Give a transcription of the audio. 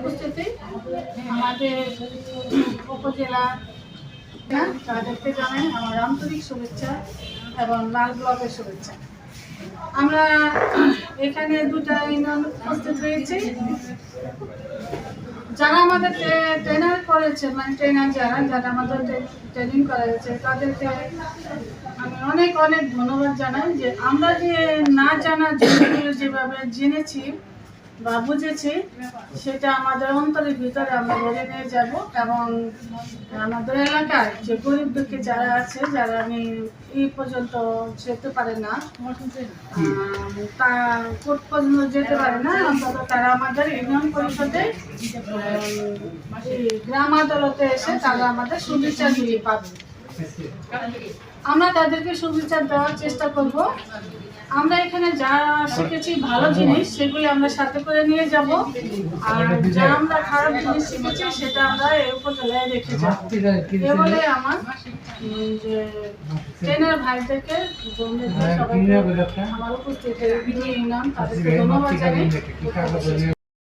উপস্থিতি আমাদের উপজেলা তাদেরকে জানাই আমার আন্তরিক শুভেচ্ছা এবং লাল ব্লকের শুভেচ্ছা। আমরা এখানে দুটা ইউনিয়ন উপস্থিত রয়েছি। যারা আমাদের ট্রেনার করেছে, মানে ট্রেনার যারা আমাদের ট্রেনিং করেছে, তাদেরকে আমি অনেক অনেক ধন্যবাদ জানাই যে আমরা যে না জানা জিনিসগুলো যেভাবে জেনেছি বা বুঝেছি, সেটা আমাদের অন্তরের ভিতরে আমরা বলে নিয়ে যাব এবং আমাদের এলাকায় যে গরিব দুঃখী যারা আছে, যারা আমি এই পর্যন্ত যেতে পারে না, তা কোর্ট পর্যন্ত যেতে পারে না, অন্তত তারা আমাদের ইউনিয়ন পরিষদে গ্রাম আদালতে এসে তারা আমাদের সুবিচারগুলি পাবে। আমরা তাদেরকে সুবিচার দেওয়ার চেষ্টা করব। আমরা এখানে যা শিখেছি ভালো জিনিস, সেগুলি আমরা সাথে করে নিয়ে যাব, আর যা আমরা খারাপ জিনিস শিখেছি সেটা আমরা এই উপজেলায় রেখে যাব। এ বলে আমার যে ট্রেনার ভাইদেরকে, বোনদেরকে, সবাইকে আমার উপস্থিত ইউনিয়ন তাদেরকে ধন্যবাদ জানাই।